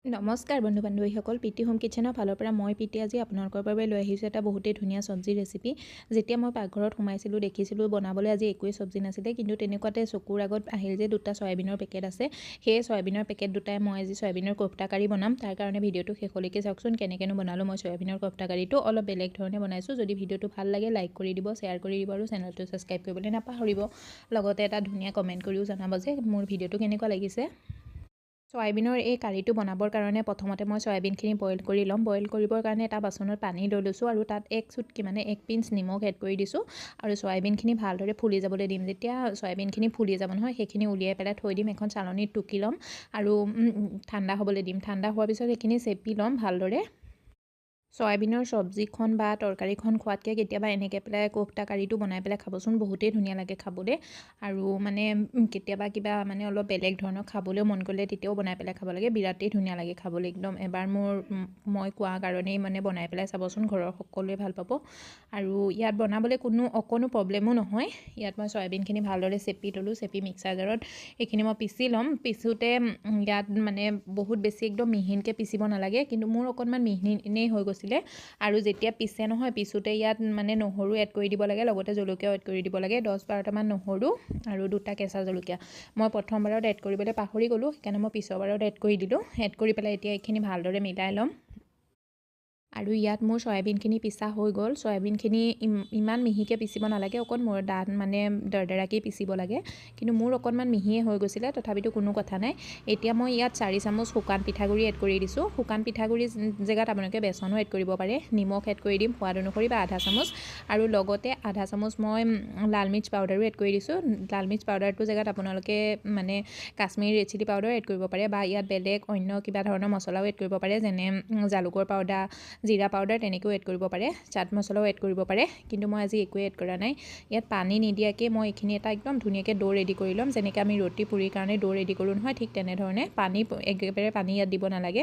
নমস্কাৰ বন্ধু বান্ধৱীসকল, প্ৰীতি হোম কিচেনৰ ফালৰ পৰা মই প্ৰীতি আজি আপোনালোকৰ বাবে লৈ আহিছোঁ এটা বহুতেই ধুনীয়া চব্জি ৰেচিপি। যেতিয়া মই পাকঘৰত সোমাইছিলোঁ দেখিছিলোঁ বনাবলৈ আজি একোৱেই চব্জি নাছিলে, কিন্তু তেনেকুৱাতে চকুৰ আগত আহিল যে দুটা চয়াবিনৰ পেকেট আছে। সেই চয়াবিনৰ পেকেট দুটাই মই আজি চয়াবিনৰ কোফটা কাৰী বনাম। তাৰ কাৰণে ভিডিঅ'টো শেষলৈকে চাওকচোন। কেনেকৈনো বনালোঁ মই চয়াবিনৰ কোফটা কাৰীটো, অলপ বেলেগ ধৰণে বনাইছোঁ। যদি ভিডিঅ'টো ভাল লাগে লাইক কৰি দিব, শ্বেয়াৰ কৰি দিব আৰু চেনেলটো ছাবস্ক্ৰাইব কৰিবলৈ নাপাহৰিব। লগতে এটা ধুনীয়া কমেণ্ট কৰিও জনাব যে মোৰ ভিডিঅ'টো কেনেকুৱা লাগিছে। চয়াবিনৰ এই কাৰীটো বনাবৰ কাৰণে প্ৰথমতে মই চয়াবিনখিনি বইল কৰি ল'ম। বইল কৰিবৰ কাৰণে এটা বাচনত পানী লৈ লৈছোঁ আৰু তাত এক চুটকি মানে 1 পিঞ্চ নিমখ এড কৰি দিছোঁ আৰু চয়াবিনখিনি ভালদৰে ফুলি যাবলৈ দিম। যেতিয়া চয়াবিনখিনি ফুলি যাব নহয়, সেইখিনি উলিয়াই পেলাই থৈ দিম। এখন চালনীত টুকি ল'ম আৰু ঠাণ্ডা হ'বলৈ দিম। ঠাণ্ডা হোৱাৰ পিছত সেইখিনি চেপি ল'ম ভালদৰে। চয়াবিনৰ চব্জিখন বা তৰকাৰীখন খোৱাতকৈ কেতিয়াবা এনেকৈ পেলাই কোফটা কাৰীটো বনাই পেলাই খাবচোন, বহুতেই ধুনীয়া লাগে খাবলৈ। আৰু মানে কেতিয়াবা কিবা মানে অলপ বেলেগ ধৰণৰ খাবলৈও মন কৰিলে তেতিয়াও বনাই পেলাই খাব লাগে, বিৰাটেই ধুনীয়া লাগে খাবলৈ একদম। এবাৰ মই কোৱা কাৰণেই মানে বনাই পেলাই চাবচোন, ঘৰৰ সকলোৱে ভাল পাব। আৰু ইয়াত বনাবলৈ অকণো প্ৰব্লেমো নহয়। ইয়াত মই চয়াবিনখিনি ভালদৰে চেপি ল'লোঁ, চেপি মিক্সাৰ জাৰত এইখিনি মই পিচি ল'ম। পিছোতে ইয়াত মানে বহুত বেছি একদম মিহিনকৈ পিচিব নালাগে, কিন্তু মোৰ অকণমান মিহিনেই হৈ গৈছিলে। আৰু যেতিয়া পিছে নহয়, পিছোতে ইয়াত মানে নহৰু এড কৰি দিব লাগে, লগতে জলকীয়াও এড কৰি দিব লাগে। 10-12টামান নহৰু আৰু 2টা কেঁচা জলকীয়া মই প্ৰথমবাৰত এড কৰিবলৈ পাহৰি গ'লোঁ, সেইকাৰণে মই পিছৰবাৰত এড কৰি দিলোঁ। এড কৰি পেলাই এতিয়া এইখিনি ভালদৰে মিলাই ল'ম। আৰু ইয়াত মোৰ চয়াবিনখিনি পিছা হৈ গ'ল। চয়াবিনখিনি ইমান মিহিকৈ পিচিব নালাগে, অকণ মোৰ ডাঠ মানে দৰদৰাকৈ পিচিব লাগে, কিন্তু মোৰ অকণমান মিহিয়ে হৈ গৈছিলে, তথাপিতো কোনো কথা নাই। এতিয়া মই ইয়াত 4 চামুচ শুকান পিঠাগুড়ি এড কৰি দিছোঁ। শুকান পিঠাগুড়িৰ জেগাত আপোনালোকে বেচনো এড কৰিব পাৰে। নিমখ এড কৰি দিম সোৱাদ অনুসৰি বা আধা চামুচ, আৰু লগতে আধা চামুচ মই লাল মিৰ্চ পাউডাৰো এড কৰি দিছোঁ। লাল মিৰ্চ পাউডাৰটোৰ জেগাত আপোনালোকে মানে Kashmiri red chilli powder add কৰিব পাৰে, বা ইয়াত বেলেগ অন্য কিবা ধৰণৰ মছলাও এড কৰিব পাৰে, যেনে জালুকৰ পাউডাৰ, জিৰা পাউডাৰ তেনেকৈও এড কৰিব পাৰে, চাট মছলাও এড কৰিব পাৰে, কিন্তু মই আজি একোৱে এড কৰা নাই। ইয়াত পানী নিদিয়াকৈ মই এইখিনি এটা একদম ধুনীয়াকৈ ডো ৰেডি কৰি ল'ম। যেনেকৈ আমি ৰুটি পুৰিৰ কাৰণে ডো ৰেডি কৰোঁ নহয়, ঠিক তেনেধৰণে একেবাৰে পানী ইয়াত দিব নালাগে।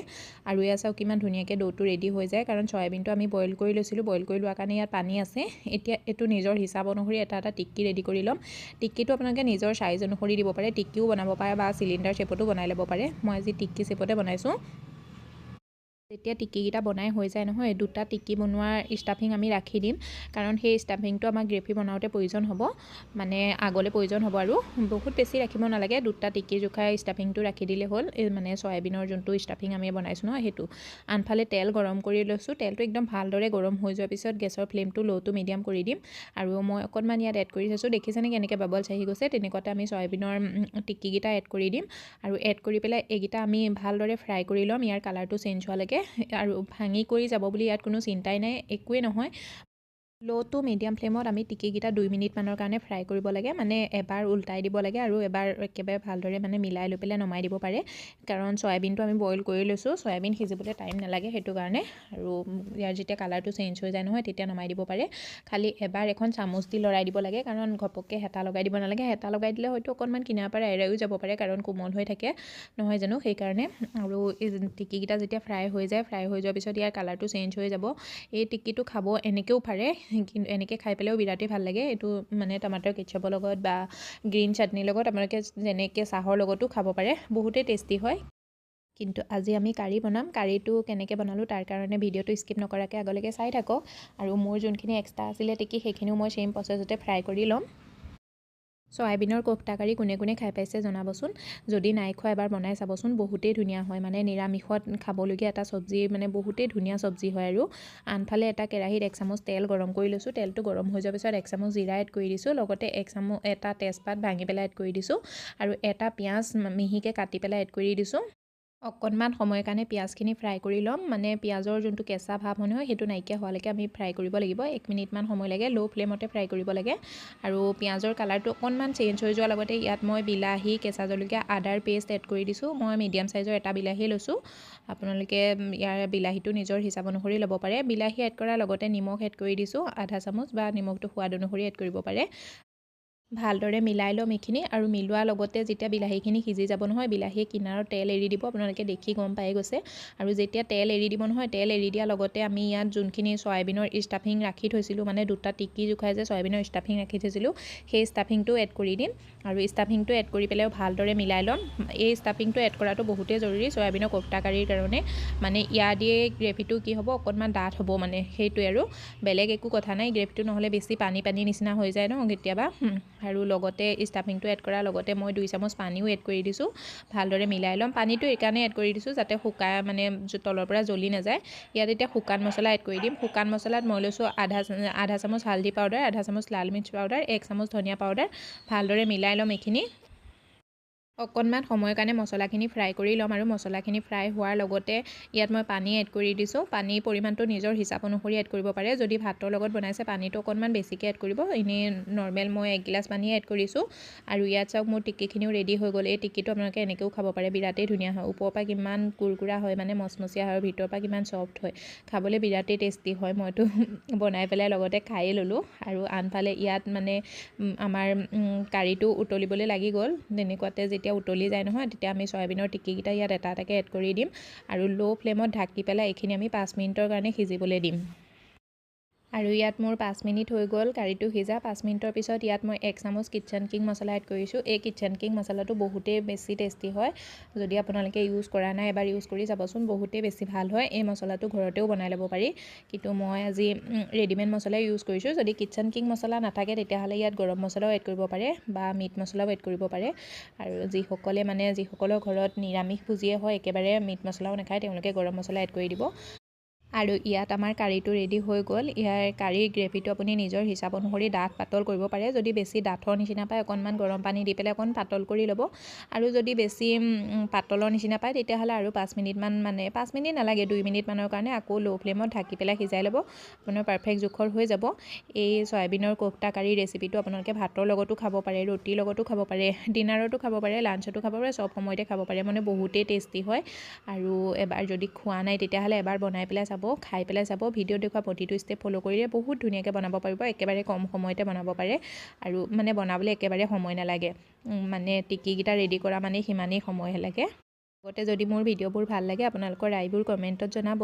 আৰু এয়া চাওক কিমান ধুনীয়াকৈ ডোটো ৰেডি হৈ যায়, কাৰণ চয়াবিনটো আমি বইল কৰি লৈছিলোঁ। বইল কৰি লোৱাৰ কাৰণে ইয়াত পানী আছে। এতিয়া এইটো নিজৰ হিচাপ অনুসৰি এটা টিক্কি ৰেডি কৰি ল'ম। টিক্কিটো আপোনালোকে নিজৰ চাইজ অনুসৰি দিব পাৰে, টিক্কিও বনাব পাৰে বা চিলিণ্ডাৰ শ্বেপতো বনাই ল'ব পাৰে। মই আজি টিক্কি শ্বেপতে বনাইছোঁ। যেতিয়া টিক্কিকেইটা বনাই হৈ যায় নহয়, 2টা টিক্কি বনোৱাৰ ষ্টাফিং আমি ৰাখি দিম, কাৰণ সেই ষ্টাফিংটো আমাক গ্ৰেভি বনাওঁতে প্ৰয়োজন হ'ব, মানে আগলৈ প্ৰয়োজন হ'ব। আৰু বহুত বেছি ৰাখিব নালাগে, 2টা টিক্কি জোখাই ষ্টাফিংটো ৰাখি দিলে হ'ল। মানে চয়াবিনৰ যোনটো ষ্টাফিং আমি বনাইছোঁ নহয় সেইটো। আনফালে তেল গৰম কৰি লৈছোঁ। তেলটো একদম ভালদৰে গৰম হৈ যোৱাৰ পিছত গেছৰ ফ্লেমটো ল' টু মিডিয়াম কৰি দিম। আৰু মই অকণমান ইয়াত এড কৰি থৈছোঁ, দেখিছেনে কেনেকৈ বাবলছ আহি গৈছে। তেনেকুৱাতে আমি চয়াবিনৰ টিক্কিকেইটা এড কৰি দিম, আৰু এড কৰি পেলাই এইকেইটা আমি ভালদৰে ফ্ৰাই কৰি ল'ম, ইয়াৰ কালাৰটো চেঞ্জ হোৱালৈকে। আৰু ভাঙি কৰি যাব বুলি ইয়াত কোনো চিন্তাই নাই, একোৱেই নহয়। ল' টু মিডিয়াম ফ্লেমত আমি টিক্কিকেইটা 2 মিনিটমানৰ কাৰণে ফ্ৰাই কৰিব লাগে, মানে এবাৰ উল্টাই দিব লাগে আৰু এবাৰ একেবাৰে ভালদৰে মানে মিলাই লৈ পেলাই নমাই দিব পাৰে, কাৰণ চয়াবিনটো আমি বইল কৰি লৈছোঁ। চয়াবিন সিজিবলৈ টাইম নালাগে সেইটো কাৰণে। আৰু ইয়াৰ যেতিয়া কালাৰটো চেঞ্জ হৈ যায় নহয়, তেতিয়া নমাই দিব পাৰে। খালি এবাৰ এখন চামুচ দি লৰাই দিব লাগে, কাৰণ ঘপককৈ হেতা লগাই দিব নালাগে। হেতা লগাই দিলে হয়তো অকণমান কিনাৰ পৰা এৰাইও যাব পাৰে, কাৰণ কোমল হৈ থাকে নহয় জানো, সেইকাৰণে। আৰু এই টিক্কিকেইটা যেতিয়া ফ্ৰাই হৈ যায়, ফ্ৰাই হৈ যোৱাৰ পিছত ইয়াৰ কালাৰটো চেঞ্জ হৈ যাব। এই টিক্কিটো খাব এনেকৈও পাৰে, কিন্তু এনেকৈ খাই পেলাইও বিৰাটেই ভাল লাগে। এইটো মানে টমাটৰ কেটচপৰ লগত বা গ্ৰীণ চাটনিৰ লগত আপোনালোকে যেনেকৈ চাহৰ লগতো খাব পাৰে, বহুতেই টেষ্টি হয়। কিন্তু আজি আমি কাৰী বনাম। কাৰীটো কেনেকৈ বনালোঁ তাৰ কাৰণে ভিডিঅ'টো স্কিপ নকৰাকৈ আগলৈকে চাই থাকক। আৰু মোৰ যোনখিনি এক্সট্ৰা আছিলে টিক্কি, সেইখিনিও মই চেম প্ৰচেছতে ফ্ৰাই কৰি ল'ম। চয়াবিনৰ কোফটা কাৰী কোনে কোনে খাই পাইছে জনাবচোন। যদি নাই খোৱা এবাৰ বনাই চাবচোন, বহুতেই ধুনীয়া হয়। মানে নিৰামিষত খাবলগীয়া এটা চব্জি, মানে বহুতেই ধুনীয়া চব্জি হয়। আৰু আনফালে এটা কেৰাহীত 1 চামুচ তেল গৰম কৰি লৈছোঁ। তেলটো গৰম হৈ যোৱাৰ পিছত 1 চামুচ জিৰা এড কৰি দিছোঁ, লগতে এটা তেজপাত ভাঙি পেলাই এড কৰি দিছোঁ, আৰু এটা পিঁয়াজ মিহিকৈ কাটি পেলাই এড কৰি দিছোঁ। অকণমান সময়ৰ কাৰণে পিঁয়াজখিনি ফ্ৰাই কৰি ল'ম, মানে পিঁয়াজৰ যোনটো কেঁচা ভাৱ হয় নহয়, সেইটো নাইকিয়া হোৱালৈকে আমি ফ্ৰাই কৰিব লাগিব। 1 মিনিটমান সময় লাগে, ল' ফ্লেমতে ফ্ৰাই কৰিব লাগে। আৰু পিঁয়াজৰ কালাৰটো অকণমান চেঞ্জ হৈ যোৱাৰ লগতে ইয়াত মই বিলাহী, কেঁচা জলকীয়া, আদাৰ পেষ্ট এড কৰি দিছোঁ। মই মিডিয়াম চাইজৰ এটা বিলাহী লৈছোঁ, আপোনালোকে ইয়াৰ বিলাহীটো নিজৰ হিচাপ অনুসৰি ল'ব পাৰে। বিলাহী এড কৰাৰ লগতে নিমখ এড কৰি দিছোঁ আধা চামুচ, বা নিমখটো সোৱাদ অনুসৰি এড কৰিব পাৰে। ভালদৰে মিলাই ল'ম এইখিনি আৰু মিলোৱাৰ লগতে যেতিয়া বিলাহীখিনি সিজি যাব নহয় বিলাহীয়ে কিনাৰত তেল এৰি দিব আপোনালোকে দেখি গম পাই গৈছে আৰু যেতিয়া তেল এৰি দিব নহয় তেল এৰি দিয়াৰ লগতে আমি ইয়াত যোনখিনি চয়াবিনৰ ষ্টাফিং ৰাখি থৈছিলোঁ মানে দুটা টিকি জোখাই যে চয়াবিনৰ ষ্টাফিং ৰাখি থৈছিলোঁ সেই ষ্টাফিংটো এড কৰি দিম আৰু ষ্টাফিংটো এড কৰি পেলাই ভালদৰে মিলাই ল'ম এই ষ্টাফিংটো এড কৰাটো বহুতেই জৰুৰী চয়াবিনৰ কোফ্তা কাৰীৰ কাৰণে মানে ইয়াৰ দিয়ে গ্ৰেভিটো কি হ'ব অকণমান ডাঠ হ'ব মানে সেইটোৱে আৰু বেলেগ একো কথা নাই গ্ৰেভিটো নহ'লে বেছি পানী নিচিনা হৈ যায় ন কেতিয়াবা আৰু লগতে ষ্টাফিংটো এড কৰাৰ লগতে মই 2 চামুচ পানীও এড কৰি দিছোঁ ভালদৰে মিলাই ল'ম পানীটো এইকাৰণে এড কৰি দিছোঁ যাতে শুকাই মানে তলৰ পৰা জ্বলি নাযায় ইয়াত এতিয়া শুকান মছলা এড কৰি দিম শুকান মছলাত মই লৈছোঁ আধা চামুচ হালধি পাউডাৰ আধা চামুচ লাল মিৰ্চ পাউডাৰ 1 চামুচ ধনিয়া পাউডাৰ ভালদৰে মিলাই ল'ম এইখিনি অকণমান সময়ৰ কাৰণে মছলাখিনি ফ্ৰাই কৰি ল'ম আৰু মছলাখিনি ফ্ৰাই হোৱাৰ লগতে ইয়াত মই পানী এড কৰি দিছোঁ পানীৰ পৰিমাণটো নিজৰ হিচাপ অনুসৰি এড কৰিব পাৰে যদি ভাতৰ লগত বনাইছে পানীটো অকণমান বেছিকৈ এড কৰিব এনেই নৰ্মেল মই 1 গিলাচ পানীয়ে এড কৰিছোঁ আৰু ইয়াত চাওক মোৰ টিক্কিখিনিও ৰেডি হৈ গ'ল এই টিক্কিটো আপোনালোকে এনেকৈও খাব পাৰে বিৰাটেই ধুনীয়া হয় ওপৰৰ পৰা কিমান কুৰকুৰা হয় মানে মচমচীয়া হয় আৰু ভিতৰৰ পৰা কিমান চফ্ট হয় খাবলৈ বিৰাটেই টেষ্টি হয় মইতো বনাই পেলাই লগতে খায়েই ল'লোঁ আৰু আনফালে ইয়াত মানে আমাৰ কাৰীটো উতলিবলৈ লাগি গ'ল তেনেকুৱাতে যেতিয়া উতলি যায় নহয় তেতিয়া আমি চয়াবিনৰ টিক্কিকেইটা ইয়াত এটা এটাকৈ এড কৰি দিম আৰু ল' ফ্লেমত ঢাকি পেলাই এইখিনি আমি 5 মিনিটৰ কাৰণে সিজিবলৈ দিম আৰু ইয়াত মোৰ 5 মিনিট হৈ গ'ল কাৰীটো সিজা 5 মিনিটৰ পিছত ইয়াত মই 1 চামুচ কিটচেন কিং মছলা এড কৰিছোঁ এই কিটচেন কিং মছলাটো বহুতেই বেছি টেষ্টি হয় যদি আপোনালোকে ইউজ কৰা নাই এবাৰ ইউজ কৰি চাবচোন বহুতেই বেছি ভাল হয় এই মছলাটো ঘৰতেও বনাই ল'ব পাৰি কিন্তু মই আজি ৰেডিমেড মছলাই ইউজ কৰিছোঁ যদি কিটচেন কিং মছলা নাথাকে তেতিয়াহ'লে ইয়াত গৰম মছলাও এড কৰিব পাৰে বা মিট মছলাও এড কৰিব পাৰে আৰু যিসকলৰ ঘৰত নিৰামিষ ভুজিয়ে হয় একেবাৰে মিট মছলাও নাখায় তেওঁলোকে গৰম মছলা এড কৰি দিব আৰু ইয়াত আমাৰ কাৰীটো ৰেডি হৈ গ'ল ইয়াৰ কাৰীৰ গ্ৰেভিটো আপুনি নিজৰ হিচাপ অনুসৰি ডাঠ পাতল কৰিব পাৰে যদি বেছি ডাঠৰ নিচিনা পায় অকণমান গৰম পানী দি পেলাই অকণ পাতল কৰি ল'ব আৰু যদি বেছি পাতলৰ নিচিনা পায় তেতিয়াহ'লে আৰু 5 মিনিটমান মানে 5 মিনিট নালাগে 2 মিনিটমানৰ কাৰণে আকৌ ল' ফ্লেমত ঢাকি পেলাই সিজাই ল'ব আপোনাৰ পাৰফেক্ট জোখৰ হৈ যাব এই চয়াবিনৰ কোফ্তা কাৰী ৰেচিপিটো আপোনালোকে ভাতৰ লগতো খাব পাৰে ৰুটিৰ লগতো খাব পাৰে ডিনাৰতো খাব পাৰে লাঞ্চতো খাব পাৰে চব সময়তে খাব পাৰে মানে বহুতেই টেষ্টি হয় আৰু এবাৰ যদি খোৱা নাই তেতিয়াহ'লে এবাৰ বনাই পেলাই চাব খাই পেলাই চাব ভিডিঅ' দেখুৱা প্ৰতিটো ষ্টেপ ফ'ল' কৰিলে বহুত ধুনীয়াকৈ বনাব পাৰিব একেবাৰে কম সময়তে বনাব পাৰে আৰু মানে বনাবলৈ একেবাৰে সময় নালাগে মানে টিক্কিকেইটা ৰেডি কৰা মানে সিমানেই সময় লাগে লগতে যদি মোৰ ভিডিঅ'বোৰ ভাল লাগে আপোনালোকৰ ৰায়বোৰ কমেণ্টত জনাব